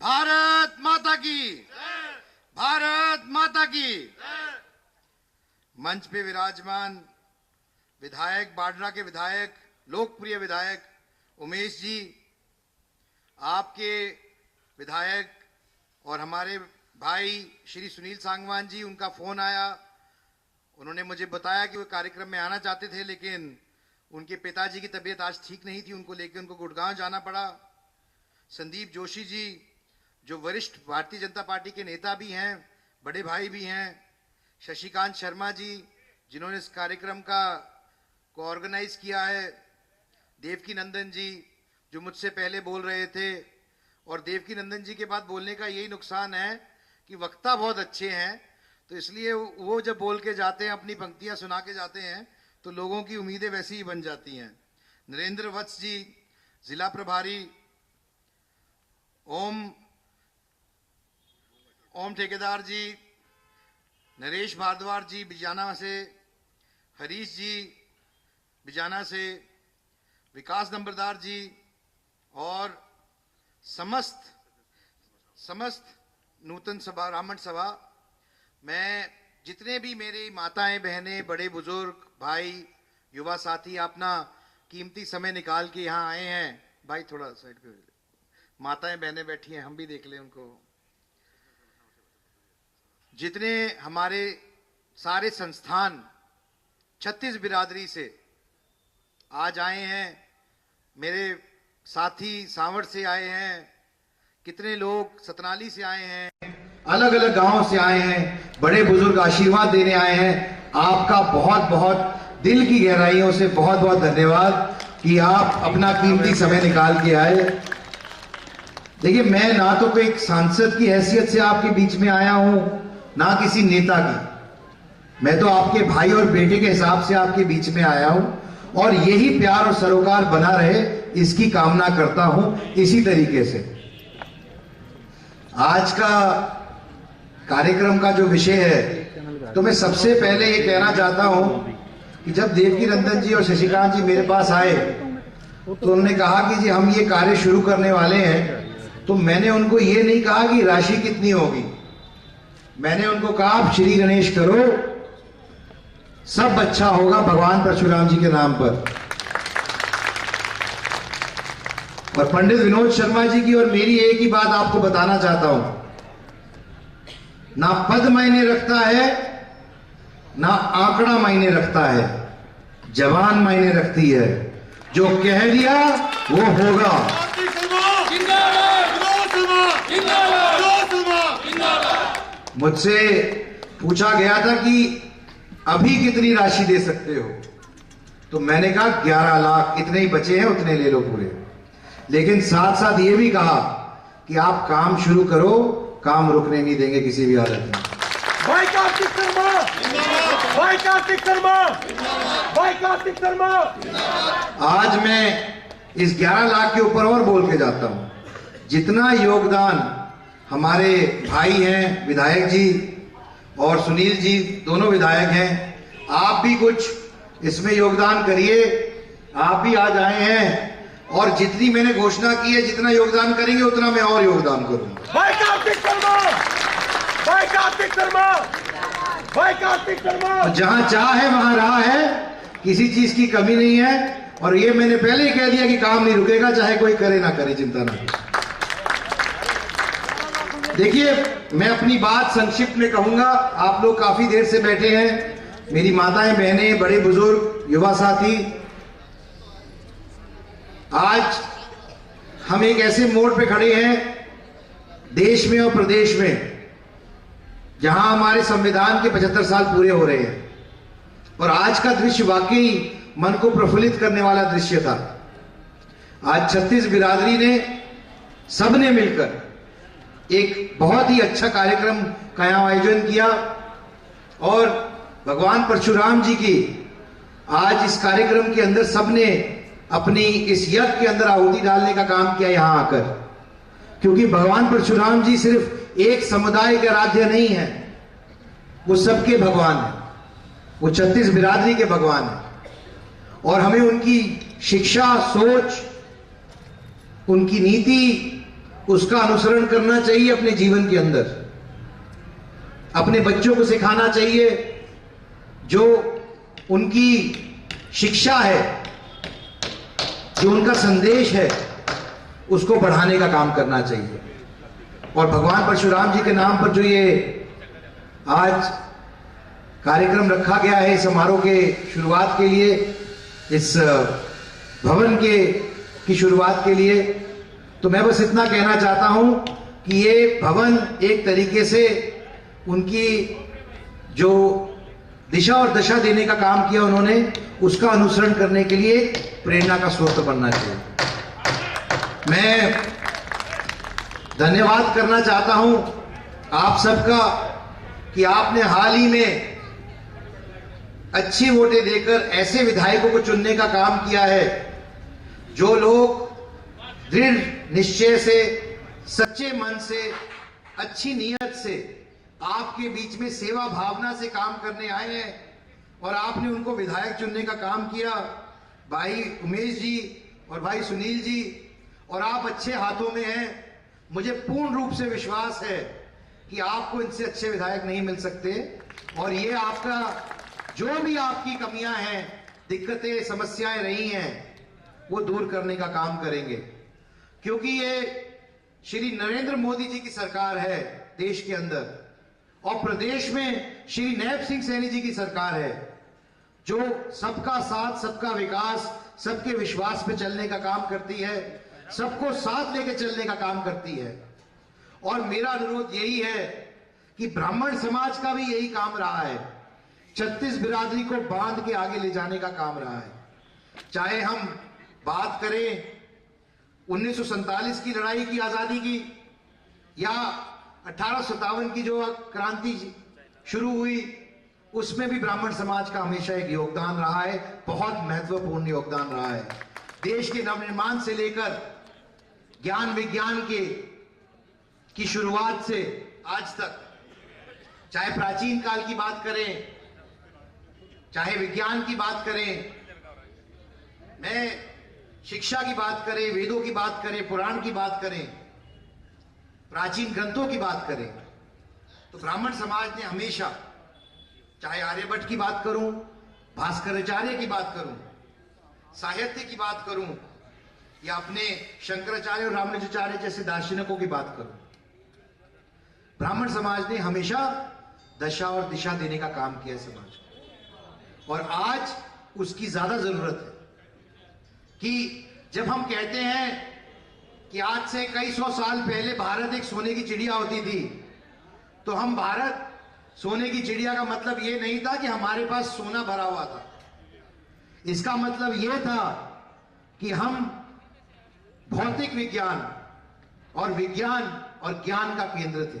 भारत माता की, भारत माता की। मंच पे विराजमान विधायक, बाडरा के विधायक, लोकप्रिय विधायक उमेश जी, आपके विधायक और हमारे भाई श्री सुनील सांगवान जी, उनका फोन आया। उन्होंने मुझे बताया कि वो कार्यक्रम में आना चाहते थे, लेकिन उनके पिताजी की तबीयत आज ठीक नहीं थी, उनको लेकर उनको गुड़गांव जाना पड़ा। संदीप जोशी जी, जो वरिष्ठ भारतीय जनता पार्टी के नेता भी हैं, बड़े भाई भी हैं। शशिकांत शर्मा जी, जिन्होंने इस कार्यक्रम को ऑर्गेनाइज किया है। देवकी नंदन जी, जो मुझसे पहले बोल रहे थे। और देवकी नंदन जी के बाद बोलने का यही नुकसान है कि वक्ता बहुत अच्छे हैं, तो इसलिए वो जब बोल के जाते हैं, अपनी पंक्तियां सुना के जाते हैं, तो लोगों की उम्मीदें वैसी ही बन जाती हैं। नरेंद्र वत्स जी, जिला प्रभारी। ओम ठेकेदार जी, नरेश भारद्वाज जी बिजाना से, हरीश जी बिजाना से, विकास नंबरदार जी और समस्त नूतन सभा, ब्राह्मण सभा। मैं जितने भी मेरी माताएं, बहनें, बड़े बुजुर्ग, भाई, युवा साथी अपना कीमती समय निकाल के यहाँ आए हैं। भाई थोड़ा साइड पे, माताएं बहनें बैठी हैं, हम भी देख लें उनको। जितने हमारे सारे संस्थान 36 बिरादरी से आज आए हैं, मेरे साथी सांवड़ से आए हैं, कितने लोग सतनाली से आए हैं, अलग अलग गांवों से आए हैं, बड़े बुजुर्ग आशीर्वाद देने आए हैं। आपका बहुत बहुत दिल की गहराइयों से बहुत बहुत धन्यवाद कि आप अपना कीमती समय निकाल के आए। देखिए, मैं ना तो कोई एक सांसद की हैसियत से आपके बीच में आया हूं, ना किसी नेता की। मैं तो आपके भाई और बेटे के हिसाब से आपके बीच में आया हूं, और यही प्यार और सरोकार बना रहे, इसकी कामना करता हूं। इसी तरीके से आज का कार्यक्रम का जो विषय है, तो मैं सबसे पहले ये कहना चाहता हूं कि जब देवकी नंदन जी और शशिकांत जी मेरे पास आए, तो उन्होंने कहा कि जी हम ये कार्य शुरू करने वाले हैं, तो मैंने उनको ये नहीं कहा कि राशि कितनी होगी। मैंने उनको कहा आप श्री गणेश करो, सब अच्छा होगा भगवान परशुराम जी के नाम पर। और पंडित विनोद शर्मा जी की और मेरी एक ही बात आपको बताना चाहता हूं, ना पद मायने रखता है, ना आंकड़ा मायने रखता है, जवान मायने रखती है। जो कह दिया वो होगा। मुझसे पूछा गया था कि अभी कितनी राशि दे सकते हो, तो मैंने कहा 11 लाख, इतने ही बचे हैं, उतने ले लो पूरे। लेकिन साथ साथ ये भी कहा कि आप काम शुरू करो, काम रुकने नहीं देंगे किसी भी हालत में। भाई कार्तिक शर्मा, भाई कार्तिक शर्मा, भाई कार्तिक शर्मा। आज मैं इस 11 लाख के ऊपर और बोल के जाता हूं। जितना योगदान हमारे भाई हैं विधायक जी और सुनील जी, दोनों विधायक हैं, आप भी कुछ इसमें योगदान करिए। आप भी आज आए हैं, और जितनी मैंने घोषणा की है, जितना योगदान करेंगे उतना मैं और योगदान करूंगा। भाई कार्तिक शर्मा, भाई कार्तिक शर्मा, भाई कार्तिक शर्मा। जहां चाह है वहां राह है, किसी चीज की कमी नहीं है। और ये मैंने पहले ही कह दिया कि काम नहीं रुकेगा, चाहे कोई करे ना करे, चिंता ना करे। देखिए, मैं अपनी बात संक्षिप्त में कहूंगा। आप लोग काफी देर से बैठे हैं, मेरी माताएं, बहनें, बड़े बुजुर्ग, युवा साथी। आज हम एक ऐसे मोड़ पे खड़े हैं देश में और प्रदेश में, जहां हमारे संविधान के 75 साल पूरे हो रहे हैं। और आज का दृश्य वाकई मन को प्रफुल्लित करने वाला दृश्य था। आज 36 बिरादरी ने, सबने मिलकर एक बहुत ही अच्छा कार्यक्रम का यहाँ आयोजन किया, और भगवान परशुराम जी की आज इस कार्यक्रम के अंदर सबने अपनी इस यज्ञ के अंदर आहुति डालने का काम किया यहां आकर। क्योंकि भगवान परशुराम जी सिर्फ एक समुदाय के आराध्य नहीं है, वो सबके भगवान है, वो 36 बिरादरी के भगवान है। और हमें उनकी शिक्षा, सोच, उनकी नीति उसका अनुसरण करना चाहिए अपने जीवन के अंदर। अपने बच्चों को सिखाना चाहिए, जो उनकी शिक्षा है, जो उनका संदेश है, उसको बढ़ाने का काम करना चाहिए। और भगवान परशुराम जी के नाम पर जो ये आज कार्यक्रम रखा गया है, समारोह के शुरुआत के लिए, इस भवन की शुरुआत के लिए, तो मैं बस इतना कहना चाहता हूं कि ये भवन एक तरीके से उनकी जो दिशा और दशा देने का काम किया उन्होंने, उसका अनुसरण करने के लिए प्रेरणा का स्रोत बनना चाहिए। मैं धन्यवाद करना चाहता हूं आप सबका कि आपने हाल ही में अच्छी वोटें देकर ऐसे विधायकों को चुनने का काम किया है जो लोग दृढ़ निश्चय से, सच्चे मन से, अच्छी नीयत से आपके बीच में सेवा भावना से काम करने आए हैं और आपने उनको विधायक चुनने का काम किया। भाई उमेश जी और भाई सुनील जी, और आप अच्छे हाथों में हैं। मुझे पूर्ण रूप से विश्वास है कि आपको इनसे अच्छे विधायक नहीं मिल सकते, और ये आपका जो भी आपकी कमियां हैं, दिक्कतें, समस्याएं रही हैं, वो दूर करने का काम करेंगे। क्योंकि ये श्री नरेंद्र मोदी जी की सरकार है देश के अंदर, और प्रदेश में श्री नैब सिंह सैनी जी की सरकार है, जो सबका साथ, सबका विकास, सबके विश्वास पे चलने का काम करती है, सबको साथ लेके चलने का काम करती है। और मेरा अनुरोध यही है कि ब्राह्मण समाज का भी यही काम रहा है, 36 बिरादरी को बांध के आगे ले जाने का काम रहा है। चाहे हम बात करें 1947 की लड़ाई की, आजादी की, या 1857 की जो क्रांति शुरू हुई, उसमें भी ब्राह्मण समाज का हमेशा एक योगदान रहा है, बहुत महत्वपूर्ण योगदान रहा है। देश के नवनिर्माण से लेकर ज्ञान विज्ञान की शुरुआत से आज तक, चाहे प्राचीन काल की बात करें, चाहे विज्ञान की बात करें, मैं शिक्षा की बात करें, वेदों की बात करें, पुराण की बात करें, प्राचीन ग्रंथों की बात करें, तो ब्राह्मण समाज ने हमेशा, चाहे आर्यभट्ट की बात करूं, भास्कराचार्य की बात करूं, साहित्य की बात करूं, या अपने शंकराचार्य और रामानुजाचार्य जैसे दार्शनिकों की बात करूं, ब्राह्मण समाज ने हमेशा दशा और दिशा देने का काम किया है समाज को। और आज उसकी ज्यादा जरूरत है कि जब हम कहते हैं कि आज से कई सौ साल पहले भारत एक सोने की चिड़िया होती थी, तो हम भारत सोने की चिड़िया का मतलब यह नहीं था कि हमारे पास सोना भरा हुआ था। इसका मतलब यह था कि हम भौतिक विज्ञान और विज्ञान और ज्ञान का केंद्र थे।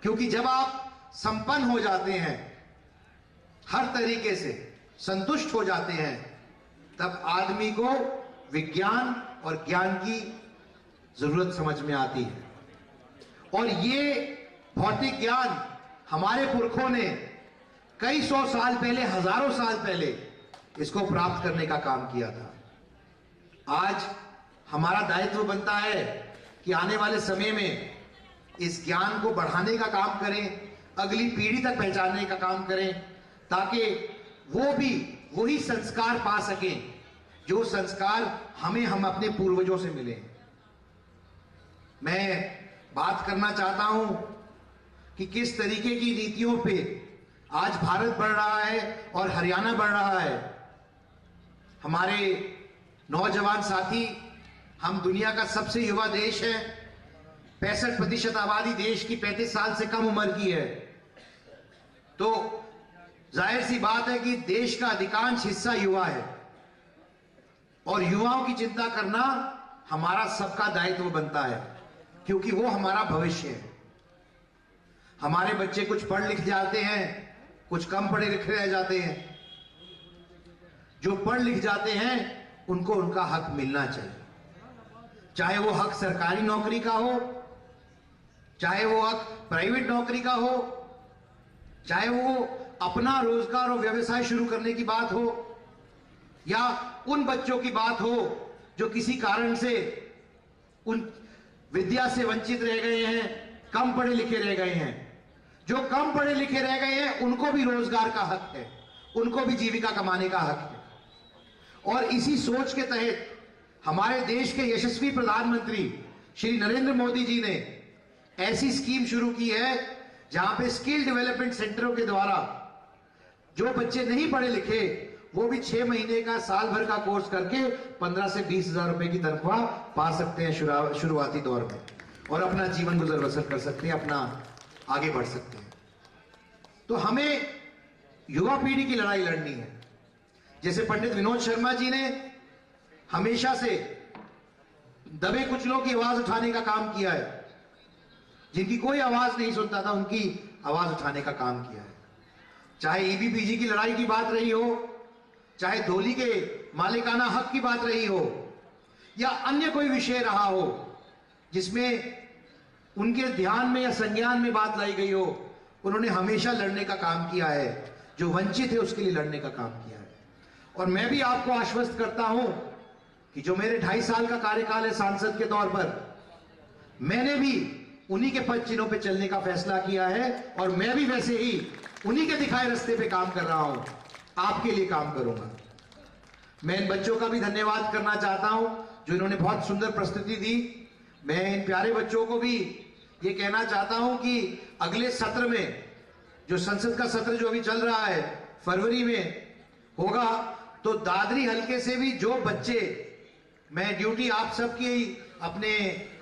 क्योंकि जब आप संपन्न हो जाते हैं, हर तरीके से संतुष्ट हो जाते हैं, तब आदमी को विज्ञान और ज्ञान की जरूरत समझ में आती है। और ये भौतिक ज्ञान हमारे पुरखों ने कई सौ साल पहले, हजारों साल पहले इसको प्राप्त करने का काम किया था। आज हमारा दायित्व बनता है कि आने वाले समय में इस ज्ञान को बढ़ाने का काम करें, अगली पीढ़ी तक पहुंचाने का काम करें, ताकि वो भी वही संस्कार पा सकें जो संस्कार हम अपने पूर्वजों से मिले। मैं बात करना चाहता हूं कि किस तरीके की नीतियों पे आज भारत बढ़ रहा है और हरियाणा बढ़ रहा है। हमारे नौजवान साथी, हम दुनिया का सबसे युवा देश है, 65% आबादी देश की 35 साल से कम उम्र की है। तो जाहिर सी बात है कि देश का अधिकांश हिस्सा युवा है, और युवाओं की चिंता करना हमारा सबका दायित्व बनता है, क्योंकि वो हमारा भविष्य है। हमारे बच्चे कुछ पढ़ लिख जाते हैं, कुछ कम पढ़े लिखे रह जाते हैं। जो पढ़ लिख जाते हैं उनको उनका हक मिलना चाहिए, चाहे वो हक सरकारी नौकरी का हो, चाहे वो हक प्राइवेट नौकरी का हो, चाहे वो अपना रोजगार और व्यवसाय शुरू करने की बात हो, या उन बच्चों की बात हो जो किसी कारण से उन विद्या से वंचित रह गए हैं, कम पढ़े लिखे रह गए हैं। जो कम पढ़े लिखे रह गए हैं उनको भी रोजगार का हक है, उनको भी जीविका कमाने का हक है। और इसी सोच के तहत हमारे देश के यशस्वी प्रधानमंत्री श्री नरेंद्र मोदी जी ने ऐसी स्कीम शुरू की है जहां पे स्किल डेवलपमेंट सेंटरों के द्वारा जो बच्चे नहीं पढ़े लिखे वो भी 6 महीने का, साल भर का कोर्स करके 15 से 20 हजार रुपए की तनख्वाह पा सकते हैं शुरुआती दौर में, और अपना जीवन गुजर बसर कर सकते हैं, अपना आगे बढ़ सकते हैं। तो हमें युवा पीढ़ी की लड़ाई लड़नी है। जैसे पंडित विनोद शर्मा जी ने हमेशा से दबे कुचलों की आवाज उठाने का काम किया है, जिनकी कोई आवाज नहीं सुनता था उनकी आवाज उठाने का काम किया है। चाहे ईबीपीजी की लड़ाई की बात रही हो, चाहे धोली के मालिकाना हक की बात रही हो, या अन्य कोई विषय रहा हो जिसमें उनके ध्यान में या संज्ञान में बात लाई गई हो, उन्होंने हमेशा लड़ने का काम किया है। जो वंचित है उसके लिए लड़ने का काम किया है। और मैं भी आपको आश्वस्त करता हूं कि जो मेरे 2.5 साल का कार्यकाल है सांसद के तौर पर, मैंने भी उन्हीं के पद चिन्हों पे चलने का फैसला किया है, और मैं भी वैसे ही उन्हीं के दिखाए रास्ते पे काम कर रहा हूं, आपके लिए काम करूंगा। मैं इन बच्चों का भी धन्यवाद करना चाहता हूं जो इन्होंने बहुत सुंदर प्रस्तुति दी। मैं इन प्यारे बच्चों को भी ये कहना चाहता हूं कि अगले सत्र में, जो संसद का सत्र जो अभी चल रहा है फरवरी में होगा, तो दादरी हलके से भी जो बच्चे, मैं ड्यूटी आप सबकी, अपने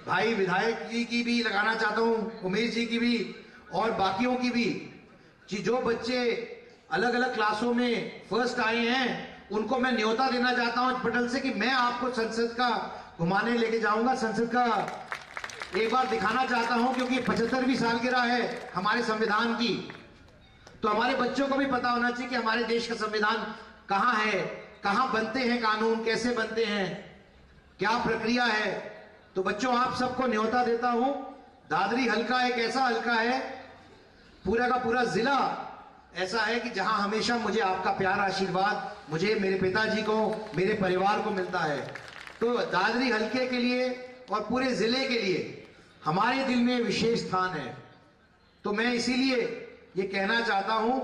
भाई विधायक जी की भी लगाना चाहता हूं, उमेश जी की भी और बाकियों की भी, कि जो बच्चे अलग अलग क्लासों में फर्स्ट आए हैं उनको मैं न्योता देना चाहता हूं पटल से कि मैं आपको संसद का घुमाने लेके जाऊंगा, संसद का एक बार दिखाना चाहता हूं, क्योंकि 75वीं सालगिरह है हमारे संविधान की। तो हमारे बच्चों को भी पता होना चाहिए कि हमारे देश का संविधान कहां है, कहां बनते हैं कानून, कैसे बनते हैं, क्या प्रक्रिया है। तो बच्चों आप सबको न्योता देता हूं। दादरी हल्का एक ऐसा हल्का है, पूरा का पूरा जिला ऐसा है कि जहां हमेशा मुझे आपका प्यार आशीर्वाद, मुझे मेरे पिताजी को, मेरे परिवार को मिलता है। तो दादरी हल्के के लिए और पूरे जिले के लिए हमारे दिल में विशेष स्थान है। तो मैं इसीलिए ये कहना चाहता हूं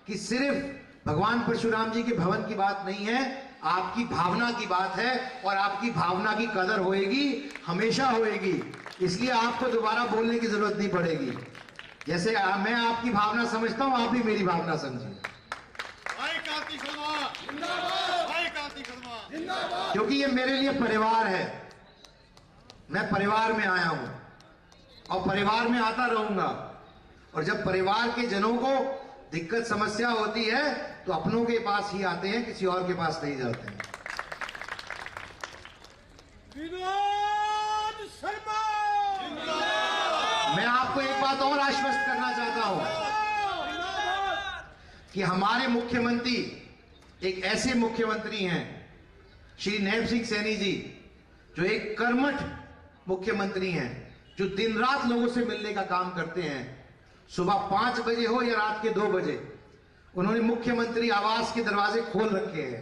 कि सिर्फ भगवान परशुराम जी के भवन की बात नहीं है, आपकी भावना की बात है, और आपकी भावना की कदर होएगी, हमेशा होएगी। इसलिए आपको दोबारा बोलने की जरूरत नहीं पड़ेगी। जैसे मैं आपकी भावना समझता हूं, आप भी मेरी भावना समझिए। क्योंकि ये मेरे लिए परिवार है, मैं परिवार में आया हूं और परिवार में आता रहूंगा। और जब परिवार के जनों को दिक्कत समस्या होती है तो अपनों के पास ही आते हैं, किसी और के पास नहीं जाते हैं। विनोद शर्मा, मैं आपको एक बात और आश्वस्त करना चाहता हूं कि हमारे मुख्यमंत्री एक ऐसे मुख्यमंत्री हैं, श्री नैब सिंह सैनी जी, जो एक कर्मठ मुख्यमंत्री हैं, जो दिन रात लोगों से मिलने का काम करते हैं। सुबह 5 बजे हो या रात के 2 बजे, उन्होंने मुख्यमंत्री आवास के दरवाजे खोल रखे हैं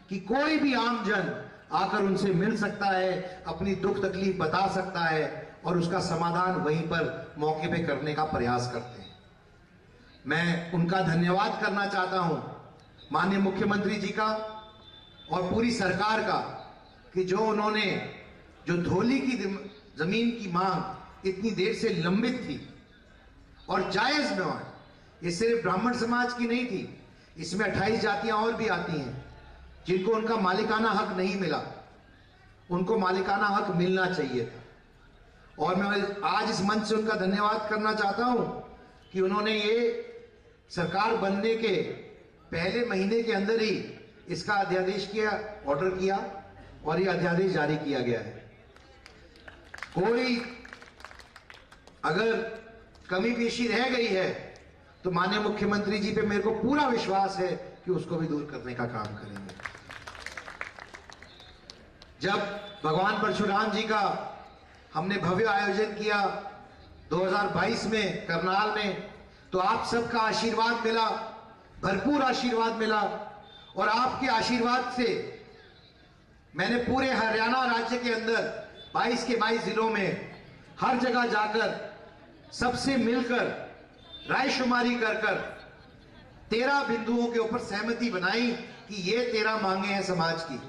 कि कोई भी आम जन आकर उनसे मिल सकता है, अपनी दुख तकलीफ बता सकता है, और उसका समाधान वहीं पर मौके पे करने का प्रयास करते हैं। मैं उनका धन्यवाद करना चाहता हूं, माननीय मुख्यमंत्री जी का और पूरी सरकार का, कि जो उन्होंने, जो धोली की जमीन की मांग इतनी देर से लंबित थी और जायज में, ये सिर्फ ब्राह्मण समाज की नहीं थी, इसमें 28 जातियां और भी आती हैं जिनको उनका मालिकाना हक नहीं मिला, उनको मालिकाना हक मिलना चाहिए था। और मैं आज इस मंच से उनका धन्यवाद करना चाहता हूं कि उन्होंने ये सरकार बनने के पहले महीने के अंदर ही इसका अध्यादेश किया, ऑर्डर किया, और ये अध्यादेश जारी किया गया है। कोई अगर कमी पेशी रह गई है तो माननीय मुख्यमंत्री जी पे मेरे को पूरा विश्वास है कि उसको भी दूर करने का काम करेंगे। जब भगवान परशुराम जी का हमने भव्य आयोजन किया 2022 में करनाल में, तो आप सबका आशीर्वाद मिला, भरपूर आशीर्वाद मिला, और आपके आशीर्वाद से मैंने पूरे हरियाणा राज्य के अंदर 22 के 22 जिलों में हर जगह जाकर सबसे मिलकर रायशुमारी कर 13 बिंदुओं के ऊपर सहमति बनाई कि ये 13 मांगे हैं समाज की।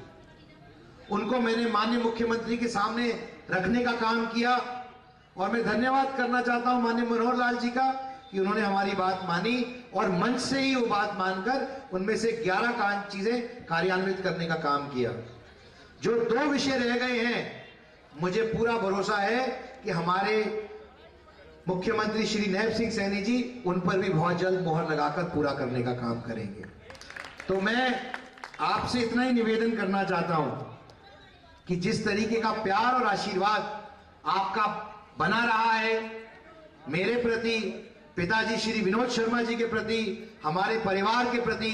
उनको मैंने माननीय मुख्यमंत्री के सामने रखने का काम किया और मैं धन्यवाद करना चाहता हूं माननीय मनोहर लाल जी का कि उन्होंने हमारी बात मानी और मंच से ही वो बात मानकर उनमें से 11 चीजें कार्यान्वित करने का काम किया। जो 2 विषय रह गए हैं, मुझे पूरा भरोसा है कि हमारे मुख्यमंत्री श्री नैब सिंह सैनी जी उन पर भी बहुत जल्द मोहर लगाकर पूरा करने का काम करेंगे। तो मैं आपसे इतना ही निवेदन करना चाहता हूं कि जिस तरीके का प्यार और आशीर्वाद आपका बना रहा है मेरे प्रति, पिताजी श्री विनोद शर्मा जी के प्रति, हमारे परिवार के प्रति,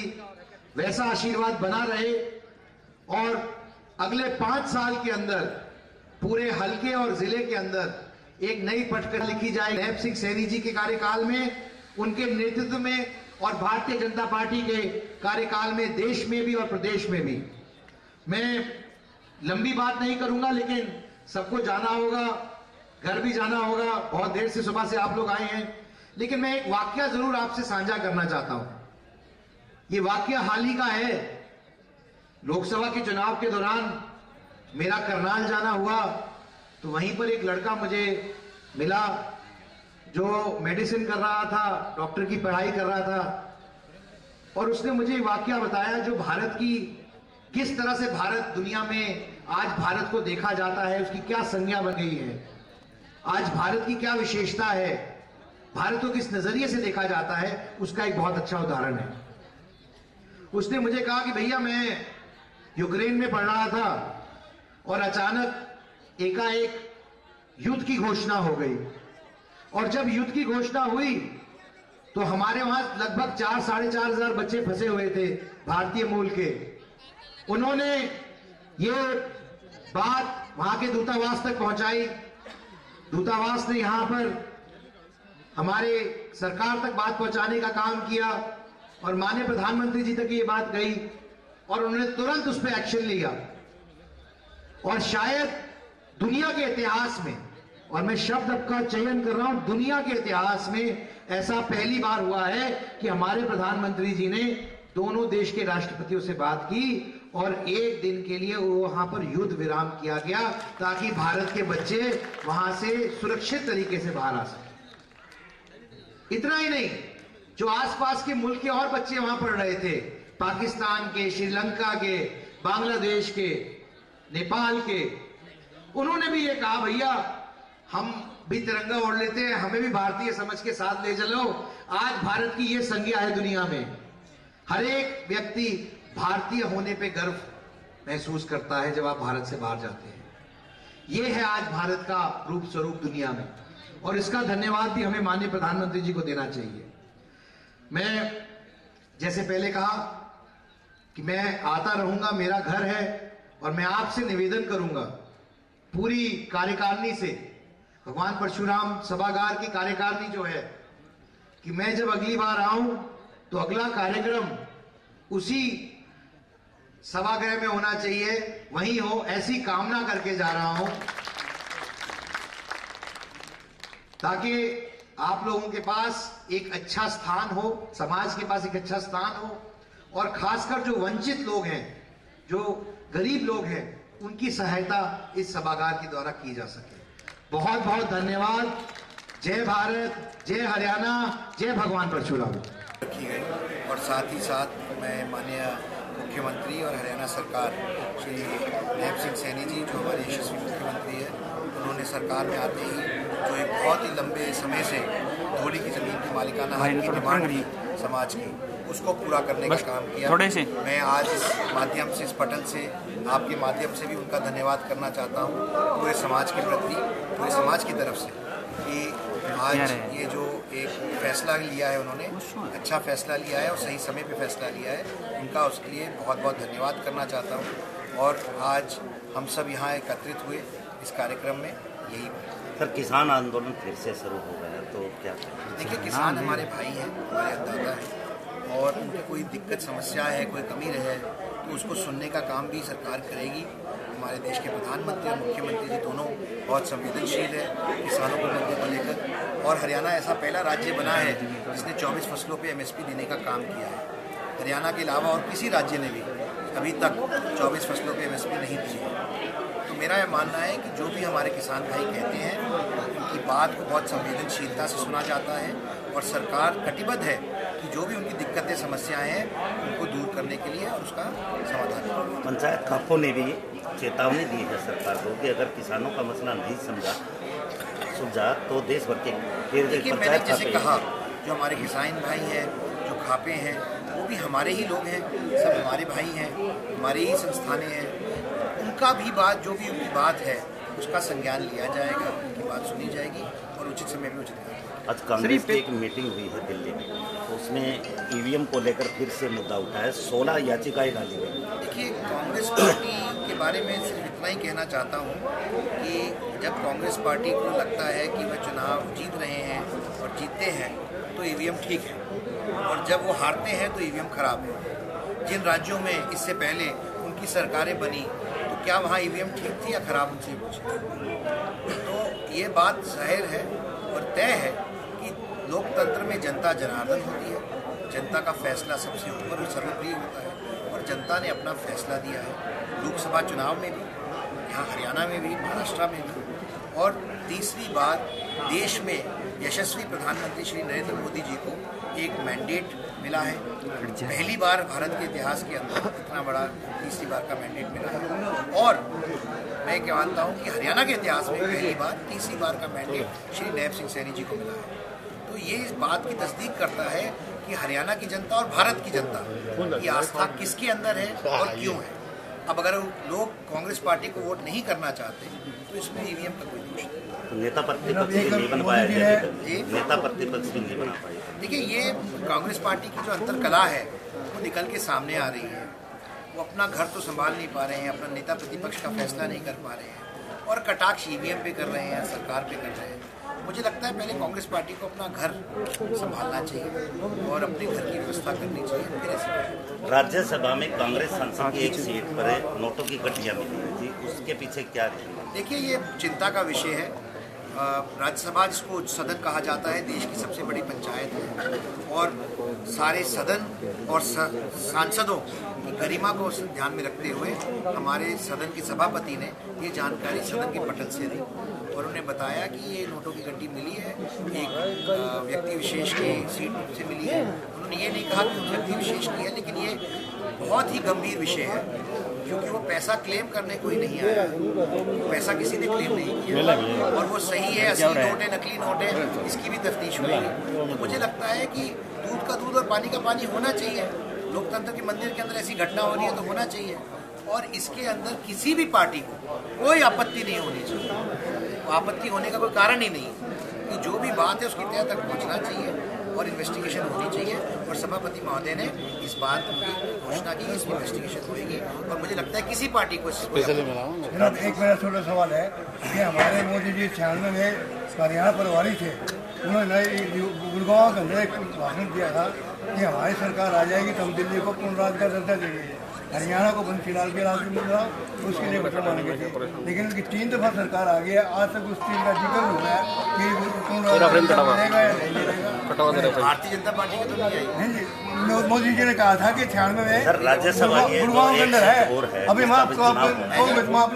वैसा आशीर्वाद बना रहे और अगले 5 साल के अंदर पूरे हलके और जिले के अंदर एक नई पटकथा लिखी जाए नैब सिंह सैनी जी के कार्यकाल में, उनके नेतृत्व में और भारतीय जनता पार्टी के कार्यकाल में, देश में भी और प्रदेश में भी। मैं लंबी बात नहीं करूंगा, लेकिन सबको जाना होगा, घर भी जाना होगा, बहुत देर से सुबह से आप लोग आए हैं, लेकिन मैं एक वाकया जरूर आपसे साझा करना चाहता हूं। ये वाकया हाल ही का है। लोकसभा के चुनाव के दौरान मेरा करनाल जाना हुआ तो वहीं पर एक लड़का मुझे मिला जो मेडिसिन कर रहा था, डॉक्टर की पढ़ाई कर रहा था, और उसने मुझे वाकया बताया जो भारत की, किस तरह से भारत दुनिया में आज भारत को देखा जाता है, उसकी क्या संज्ञा बन गई है, आज भारत की क्या विशेषता है, भारत को किस नजरिए से देखा जाता है, उसका एक बहुत अच्छा उदाहरण है। उसने मुझे कहा कि भैया मैं यूक्रेन में पढ़ रहा था और अचानक एकाएक युद्ध की घोषणा हो गई, और जब युद्ध की घोषणा हुई तो हमारे वहां लगभग 4-4.5 हजार बच्चे फंसे हुए थे भारतीय मूल के। उन्होंने ये बात वहां के दूतावास तक पहुंचाई, दूतावास ने यहां पर हमारे सरकार तक बात पहुंचाने का काम किया और माननीय प्रधानमंत्री जी तक ये बात गई और उन्होंने तुरंत उस पर एक्शन लिया। और शायद दुनिया के इतिहास में, और मैं शब्द का चयन कर रहा हूं, दुनिया के इतिहास में ऐसा पहली बार हुआ है कि हमारे प्रधानमंत्री जी ने दोनों देश के राष्ट्रपतियों से बात की और एक दिन के लिए वहां पर युद्ध विराम किया गया ताकि भारत के बच्चे वहां से सुरक्षित तरीके से बाहर आ सके। इतना ही नहीं, जो आसपास के मुल्क के और बच्चे वहां पढ़ रहे थे, पाकिस्तान के, श्रीलंका के, बांग्लादेश के, नेपाल के, उन्होंने भी ये कहा भैया हम भी तिरंगा ओढ़ लेते हैं, हमें भी भारतीय समझ के साथ ले चलो। आज भारत की ये संज्ञा है दुनिया में, हर एक व्यक्ति भारतीय होने पे गर्व महसूस करता है जब आप भारत से बाहर जाते हैं। ये है आज भारत का रूप स्वरूप दुनिया में, और इसका धन्यवाद भी हमें माननीय प्रधानमंत्री जी को देना चाहिए। मैं जैसे पहले कहा कि मैं आता रहूंगा, मेरा घर है, और मैं आपसे निवेदन करूंगा पूरी कार्यकारिणी से, भगवान परशुराम सभागार की कार्यकारिणी जो है, कि मैं जब अगली बार आऊं तो अगला कार्यक्रम उसी सभागृह में होना चाहिए, वहीं हो, ऐसी कामना करके जा रहा हूं ताकि आप लोगों के पास एक अच्छा स्थान हो, समाज के पास एक अच्छा स्थान हो, और खासकर जो वंचित लोग हैं, जो गरीब लोग हैं, उनकी सहायता इस सभागार के द्वारा की जा सके। बहुत बहुत धन्यवाद। जय भारत, जय हरियाणा, जय भगवान परशुराम। रखी गई और साथ ही साथ मैं माननीय मुख्यमंत्री और हरियाणा सरकार श्री नैब सिंह सैनी जी, जो हमारे यशस्वी मुख्यमंत्री है, उन्होंने सरकार में आते ही जो एक बहुत ही लंबे समय से धोली की जमीन की मालिकाना हक की डिमांड थी समाज की, उसको पूरा करने का काम किया। मैं आज इस माध्यम से, इस पटल से, आपके माध्यम से भी उनका धन्यवाद करना चाहता हूँ पूरे समाज के प्रति, पूरे समाज की तरफ से, कि आज ये जो एक फैसला लिया है उन्होंने, अच्छा फैसला लिया है और सही समय पे फैसला लिया है, उनका उसके लिए बहुत बहुत धन्यवाद करना चाहता हूँ। और आज हम सब यहाँ एकत्रित हुए इस कार्यक्रम में, यही सर किसान आंदोलन फिर से शुरू हो गया, तो क्या देखिए, किसान हमारे भाई हैं, हमारे अन्नदाता हैं, और उनकी कोई दिक्कत समस्या है, कोई कमी रहे तो उसको सुनने का काम भी सरकार करेगी। हमारे देश के प्रधानमंत्री और मुख्यमंत्री जी दोनों बहुत संवेदनशील है किसानों के मुद्दे को लेकर। और हरियाणा ऐसा पहला राज्य बना है जिसने 24 फसलों पे MSP देने का काम किया है। हरियाणा के अलावा और किसी राज्य ने भी अभी तक 24 फसलों पे MSP नहीं दी है। तो मेरा यह मानना है कि जो भी हमारे किसान भाई कहते हैं उनकी बात को बहुत संवेदनशीलता से सुना जाता है और सरकार कटिबद्ध है कि जो भी उनकी दिक्कतें समस्याएं हैं उनको दूर करने के लिए और उसका समाधान। पंचायत खापों ने भी चेतावनी दी है सरकार को कि अगर किसानों का मसला नहीं सुलझा तो देश भर के देखिए, मैंने जैसे कहा जो हमारे किसान भाई हैं, जो खापे हैं, वो भी हमारे ही लोग हैं, सब हमारे भाई हैं, हमारी ही संस्थानें हैं। उनका भी बात, जो भी उनकी बात है उसका संज्ञान लिया जाएगा, उनकी बात सुनी जाएगी और उचित समय में उचित करेंगे। आज कांग्रेस की एक मीटिंग हुई है दिल्ली में, तो उसमें EVM को लेकर फिर से मुद्दा उठा है। 16 याचिकाएं डाली गई। देखिए, कांग्रेस पार्टी के बारे में सिर्फ इतना ही कहना चाहता हूँ कि जब कांग्रेस पार्टी को लगता है कि वह चुनाव जीत रहे हैं और जीतते हैं तो EVM ठीक है, और जब वो हारते हैं तो EVM खराब है। जिन राज्यों में इससे पहले उनकी सरकारें बनी तो क्या वहाँ EVM ठीक थी या खराब, उनसे पूछे। तो ये बात जाहिर है और तय है कि लोकतंत्र में जनता जनार्दन होती है, जनता का फैसला सबसे ऊपर और सर्वप्रिय होता है और जनता ने अपना फैसला दिया है लोकसभा चुनाव में भी, यहाँ हरियाणा में भी, महाराष्ट्र में भी। और तीसरी बात, देश में यशस्वी प्रधानमंत्री श्री नरेंद्र मोदी जी को एक मैंडेट मिला है। पहली बार भारत के इतिहास के अंदर इतना बड़ा तीसरी बार का मैंडेट मिला है। और मैं क्या मानता हूँ कि हरियाणा के इतिहास में पहली बार तीसरी बार का मैंडेट श्री नैब सिंह सैनी जी को मिला है। तो ये इस बात की तस्दीक करता है कि हरियाणा की जनता और भारत की जनता की आस्था किसके अंदर है और क्यों है। अब अगर लोग कांग्रेस पार्टी को वोट नहीं करना चाहते तो इसमें EVM का कोई दोष नहीं। तो नेता प्रतिपक्ष भी नहीं बन पाया, नेता प्रतिपक्ष भी नहीं बना पाए। देखिए, ये कांग्रेस पार्टी की जो अंतरकला है वो निकल के सामने आ रही है। वो अपना घर तो संभाल नहीं पा रहे हैं, अपना नेता प्रतिपक्ष का फैसला नहीं कर पा रहे हैं और कटाक्ष EVM पे कर रहे हैं, सरकार पे कर रहे हैं। मुझे लगता है पहले कांग्रेस पार्टी को अपना घर संभालना चाहिए और अपने घर की व्यवस्था करनी चाहिए, फिर ऐसे। राज्यसभा में कांग्रेस सांसद की एक सीट पर नोटों की गठिया मिली है जी, उसके पीछे क्या है? देखिए, ये चिंता का विषय है। राज्यसभा, जिसको सदन कहा जाता है, देश की सबसे बड़ी पंचायत है और सारे सदन और सांसदों की गरिमा को ध्यान में रखते हुए हमारे सदन के सभापति ने ये जानकारी सदन के पटल से दी और उन्हें बताया कि ये नोटों की गड्डी मिली है, एक व्यक्ति विशेष की सीट से मिली है। उन्होंने ये नहीं कहा कि उस व्यक्ति विशेष की है, लेकिन ये बहुत ही गंभीर विषय है क्योंकि वो पैसा क्लेम करने को ही नहीं आया, पैसा किसी ने क्लेम नहीं किया और वो सही है, असली नोट है, नकली नोट है, इसकी भी तफ्तीश होगी। तो मुझे लगता है कि दूध का दूध और पानी का पानी होना चाहिए। लोकतंत्र के मंदिर के अंदर ऐसी घटना हो रही है तो होना चाहिए और इसके अंदर किसी भी पार्टी को कोई आपत्ति नहीं होनी चाहिए। आपत्ति होने का कोई कारण ही नहीं कि जो भी बात है उसकी तह तक पहुँचना चाहिए और इन्वेस्टिगेशन होनी चाहिए और सभापति महोदय ने इस बात की घोषणा की, इसमें इन्वेस्टिगेशन होगी और मुझे लगता है किसी पार्टी को जनाब, एक मेरा छोटा सवाल है कि हमारे मोदी जी 96 में हरियाणा प्रभारी थे, उन्होंने गुड़गांव के अंदर एक भाषण दिया था कि हमारी सरकार आ जाएगी तो हम दिल्ली को पूर्ण राज्य का दर्जा देंगे। हरियाणा को बंसीलाल के राज मिल रहा, उसके लिए वोट मांगे थे, लेकिन उनकी 3 दफा सरकार आ गई है, आज तक उस 3 का जिक्र हुआ है कि पूर्ण राज्य मिलेगा या नहीं मिलेगा। भारतीय जनता पार्टी की तो नहीं जी, मोदी जी ने कहा था कि 96 में राज्यसभा गुड़गांव के अंदर है, अभी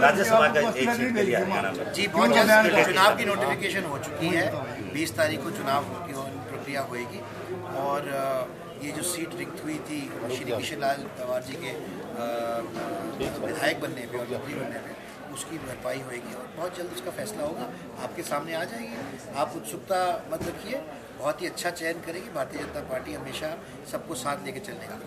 राज्यसभा का एक सीट के लिए हरियाणा में जी बहुत जल्द चुनाव की नोटिफिकेशन हो चुकी है। 20 तारीख को चुनाव की प्रक्रिया होगी और ये जो सीट रिक्त हुई थी श्री किशन लाल पवार जी के विधायक बनने पे और मंत्री बनने पे, उसकी भरपाई होगी और बहुत जल्द उसका फैसला होगा, आपके सामने आ जाएगी। आप उत्सुकता मत रखिए, बहुत ही अच्छा चयन करेगी भारतीय जनता पार्टी, हमेशा सबको साथ लेके चलने का।